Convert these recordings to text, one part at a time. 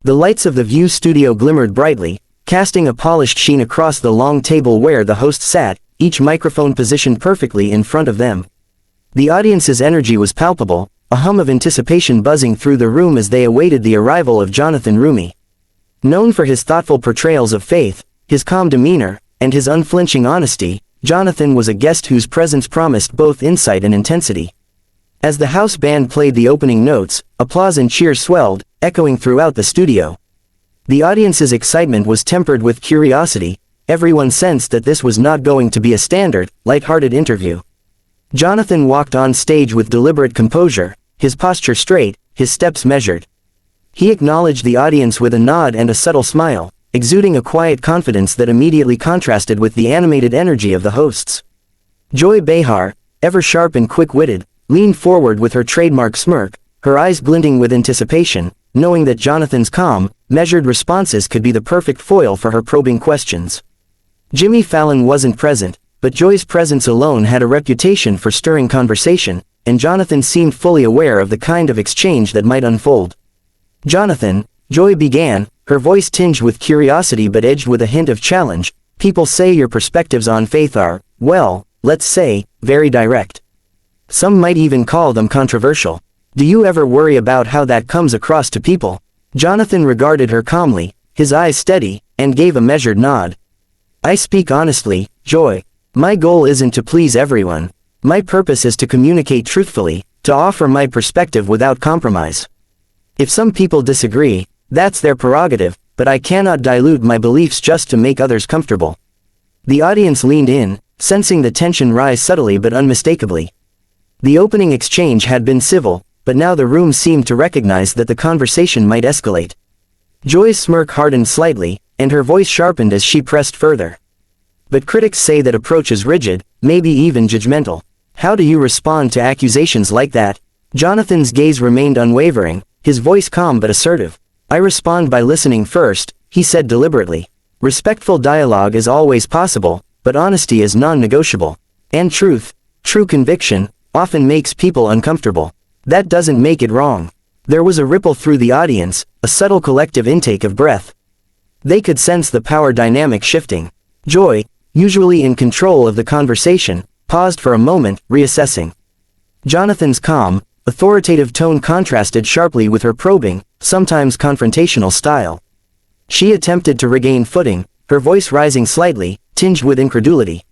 The lights of the View studio glimmered brightly, casting a polished sheen across the long table where the host sat, each microphone positioned perfectly in front of them. The audience's energy was palpable, a hum of anticipation buzzing through the room as they awaited the arrival of Jonathan Roumie. Known for his thoughtful portrayals of faith, his calm demeanor, and his unflinching honesty, Jonathan was a guest whose presence promised both insight and intensity. As the house band played the opening notes, applause and cheers swelled, echoing throughout the studio. The audience's excitement was tempered with curiosity. Everyone sensed that this was not going to be a standard, light-hearted interview. Jonathan walked on stage with deliberate composure, his posture straight, his steps measured. He acknowledged the audience with a nod and a subtle smile, exuding a quiet confidence that immediately contrasted with the animated energy of the hosts. Joy Behar, ever sharp and quick-witted, leaned forward with her trademark smirk, her eyes glinting with anticipation, knowing that Jonathan's calm, measured responses could be the perfect foil for her probing questions. Jimmy Fallon wasn't present, but Joy's presence alone had a reputation for stirring conversation, and Jonathan seemed fully aware of the kind of exchange that might unfold. "Jonathan," Joy began, her voice tinged with curiosity but edged with a hint of challenge, "people say your perspectives on faith are, well, let's say, very direct. Some might even call them controversial. Do you ever worry about how that comes across to people?" Jonathan regarded her calmly, his eyes steady, and gave a measured nod. "I speak honestly, Joy. My goal isn't to please everyone. My purpose is to communicate truthfully, to offer my perspective without compromise. If some people disagree, that's their prerogative, but I cannot dilute my beliefs just to make others comfortable." The audience leaned in, sensing the tension rise subtly but unmistakably. The opening exchange had been civil, but now the room seemed to recognize that the conversation might escalate. Joy's smirk hardened slightly, and her voice sharpened as she pressed further. "But critics say that approach is rigid, maybe even judgmental. How do you respond to accusations like that?" Jonathan's gaze remained unwavering, his voice calm but assertive. "I respond by listening first," he said deliberately. "Respectful dialogue is always possible, but honesty is non-negotiable. And truth, true conviction, often makes people uncomfortable. That doesn't make it wrong." There was a ripple through the audience, a subtle collective intake of breath. They could sense the power dynamic shifting. Joy, usually in control of the conversation, paused for a moment, reassessing. Jonathan's calm, authoritative tone contrasted sharply with her probing, sometimes confrontational style. She attempted to regain footing, her voice rising slightly, tinged with incredulity.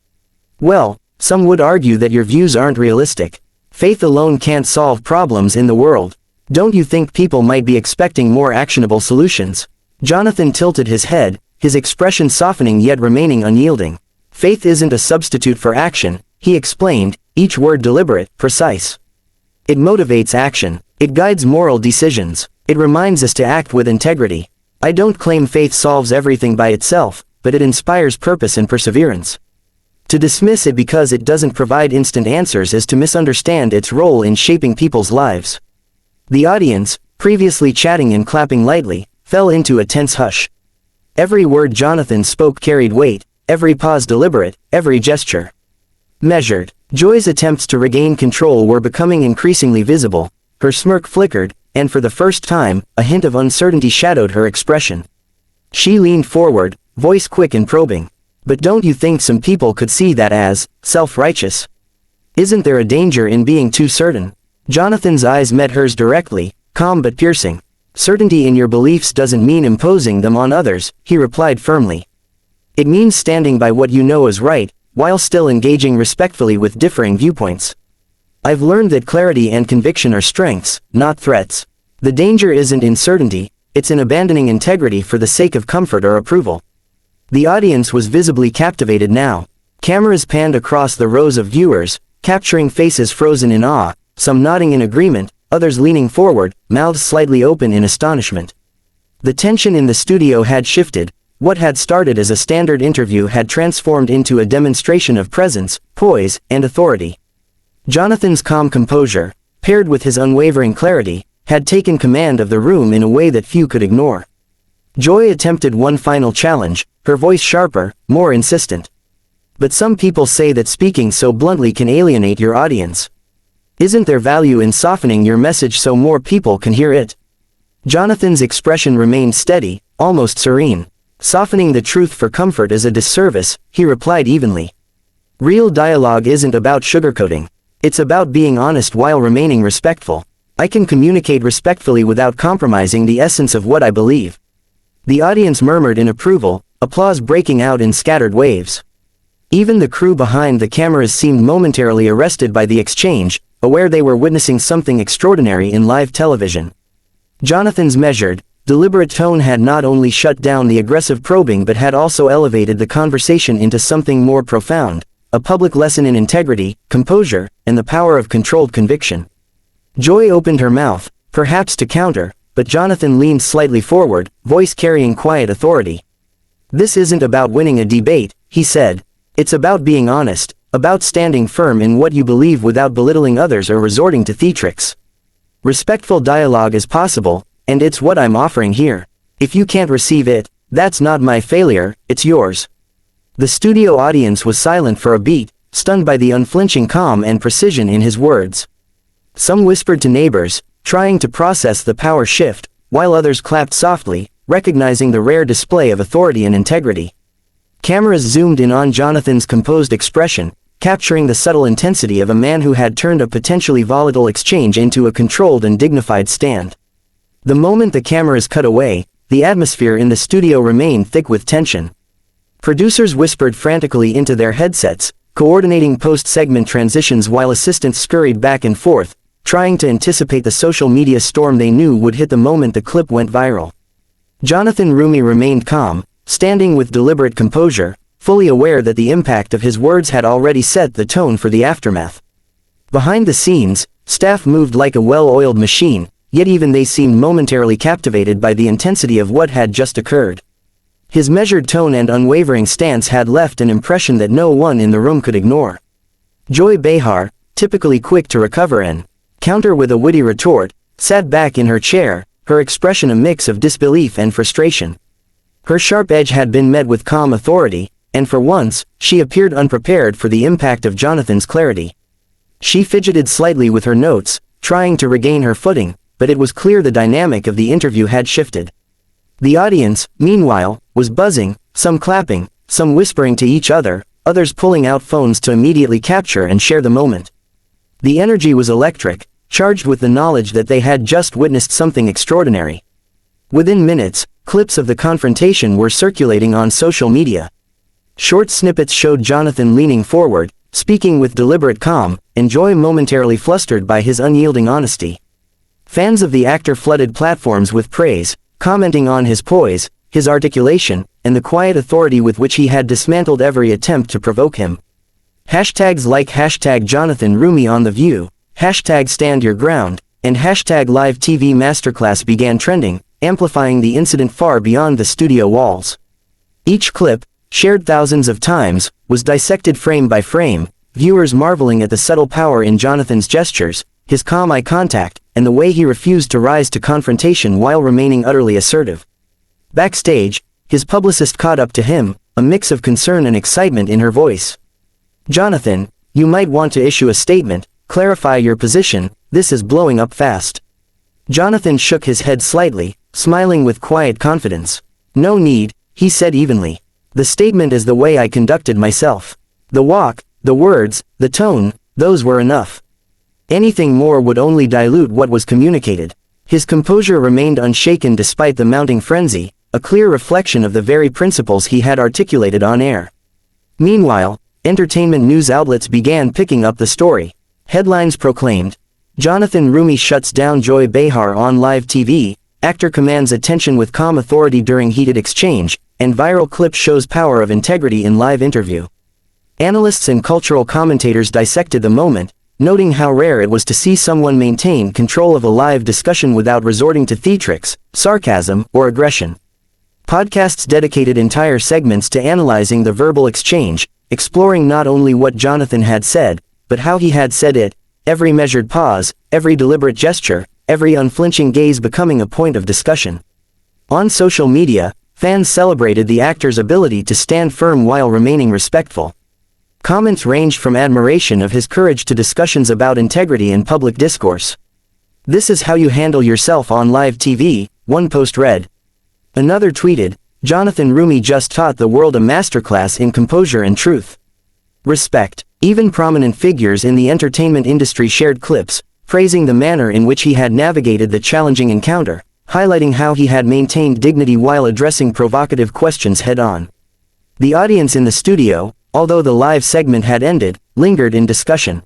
"Well, some would argue that your views aren't realistic. Faith alone can't solve problems in the world. Don't you think people might be expecting more actionable solutions?" Jonathan tilted his head, his expression softening yet remaining unyielding. "Faith isn't a substitute for action," he explained, each word deliberate, precise. "It motivates action. It guides moral decisions. It reminds us to act with integrity. I don't claim faith solves everything by itself, but it inspires purpose and perseverance. To dismiss it because it doesn't provide instant answers is to misunderstand its role in shaping people's lives." The audience, previously chatting and clapping lightly, fell into a tense hush. Every word Jonathan spoke carried weight, every pause deliberate, every gesture measured. Joy's attempts to regain control were becoming increasingly visible, her smirk flickered, and for the first time, a hint of uncertainty shadowed her expression. She leaned forward, voice quick and probing. "But don't you think some people could see that as self-righteous? Isn't there a danger in being too certain?" Jonathan's eyes met hers directly, calm but piercing. "Certainty in your beliefs doesn't mean imposing them on others," he replied firmly. "It means standing by what you know is right, while still engaging respectfully with differing viewpoints. I've learned that clarity and conviction are strengths, not threats. The danger isn't in certainty, it's in abandoning integrity for the sake of comfort or approval." The audience was visibly captivated now. Cameras panned across the rows of viewers, capturing faces frozen in awe, some nodding in agreement, others leaning forward, mouths slightly open in astonishment. The tension in the studio had shifted. What had started as a standard interview had transformed into a demonstration of presence, poise, and authority. Jonathan's calm composure, paired with his unwavering clarity, had taken command of the room in a way that few could ignore. Joy attempted one final challenge, her voice sharper, more insistent. "But some people say that speaking so bluntly can alienate your audience. Isn't there value in softening your message so more people can hear it?" Jonathan's expression remained steady, almost serene. Softening the truth for comfort is a disservice, he replied evenly. Real dialogue isn't about sugarcoating. It's about being honest while remaining respectful. I can communicate respectfully without compromising the essence of what I believe. The audience murmured in approval, applause breaking out in scattered waves. Even the crew behind the cameras seemed momentarily arrested by the exchange, aware they were witnessing something extraordinary in live television. Jonathan's measured, deliberate tone had not only shut down the aggressive probing but had also elevated the conversation into something more profound, a public lesson in integrity, composure, and the power of controlled conviction. Joy opened her mouth, perhaps to counter, but Jonathan leaned slightly forward, voice carrying quiet authority. This isn't about winning a debate, he said. It's about being honest, about standing firm in what you believe without belittling others or resorting to theatrics. Respectful dialogue is possible, and it's what I'm offering here. If you can't receive it, that's not my failure, it's yours. The studio audience was silent for a beat, stunned by the unflinching calm and precision in his words. Some whispered to neighbors, trying to process the power shift, while others clapped softly, recognizing the rare display of authority and integrity. Cameras zoomed in on Jonathan's composed expression, capturing the subtle intensity of a man who had turned a potentially volatile exchange into a controlled and dignified stand. The moment the cameras cut away, the atmosphere in the studio remained thick with tension. Producers whispered frantically into their headsets, coordinating post-segment transitions while assistants scurried back and forth, trying to anticipate the social media storm they knew would hit the moment the clip went viral. Jonathan Roumie remained calm, standing with deliberate composure, fully aware that the impact of his words had already set the tone for the aftermath. Behind the scenes, staff moved like a well-oiled machine, yet even they seemed momentarily captivated by the intensity of what had just occurred. His measured tone and unwavering stance had left an impression that no one in the room could ignore. Joy Behar, typically quick to recover and counter with a witty retort, sat back in her chair, her expression a mix of disbelief and frustration. Her sharp edge had been met with calm authority, and for once, she appeared unprepared for the impact of Jonathan's clarity. She fidgeted slightly with her notes, trying to regain her footing, but it was clear the dynamic of the interview had shifted. The audience, meanwhile, was buzzing, some clapping, some whispering to each other, others pulling out phones to immediately capture and share the moment. The energy was electric, charged with the knowledge that they had just witnessed something extraordinary. Within minutes, clips of the confrontation were circulating on social media. Short snippets showed Jonathan leaning forward, speaking with deliberate calm, and Joy momentarily flustered by his unyielding honesty. Fans of the actor flooded platforms with praise, commenting on his poise, his articulation, and the quiet authority with which he had dismantled every attempt to provoke him. Hashtags like #Jonathan Roumie on The View, #Stand Your Ground, and #Live TV Masterclass began trending, amplifying the incident far beyond the studio walls. Each clip, shared thousands of times, was dissected frame by frame, viewers marveling at the subtle power in Jonathan's gestures, his calm eye contact, and the way he refused to rise to confrontation while remaining utterly assertive. Backstage, his publicist caught up to him, a mix of concern and excitement in her voice. "Jonathan, you might want to issue a statement, clarify your position, this is blowing up fast." Jonathan shook his head slightly, smiling with quiet confidence. "No need," he said evenly. "The statement is the way I conducted myself. The walk, the words, the tone, those were enough. Anything more would only dilute what was communicated." His composure remained unshaken despite the mounting frenzy, a clear reflection of the very principles he had articulated on air. Meanwhile, entertainment news outlets began picking up the story. Headlines proclaimed, "Jonathan Roumie shuts down Joy Behar on live TV, actor commands attention with calm authority during heated exchange, and viral clip shows power of integrity in live interview." Analysts and cultural commentators dissected the moment, noting how rare it was to see someone maintain control of a live discussion without resorting to theatrics, sarcasm, or aggression. Podcasts dedicated entire segments to analyzing the verbal exchange, exploring not only what Jonathan had said, but how he had said it, every measured pause, every deliberate gesture, every unflinching gaze becoming a point of discussion. On social media, fans celebrated the actor's ability to stand firm while remaining respectful. Comments ranged from admiration of his courage to discussions about integrity in public discourse. "This is how you handle yourself on live TV," one post read. Another tweeted, Jonathan Roumie just taught the world a masterclass in composure and truth. Respect. Even prominent figures in the entertainment industry shared clips, praising the manner in which he had navigated the challenging encounter, highlighting how he had maintained dignity while addressing provocative questions head-on. The audience in the studio, although the live segment had ended, lingered in discussion.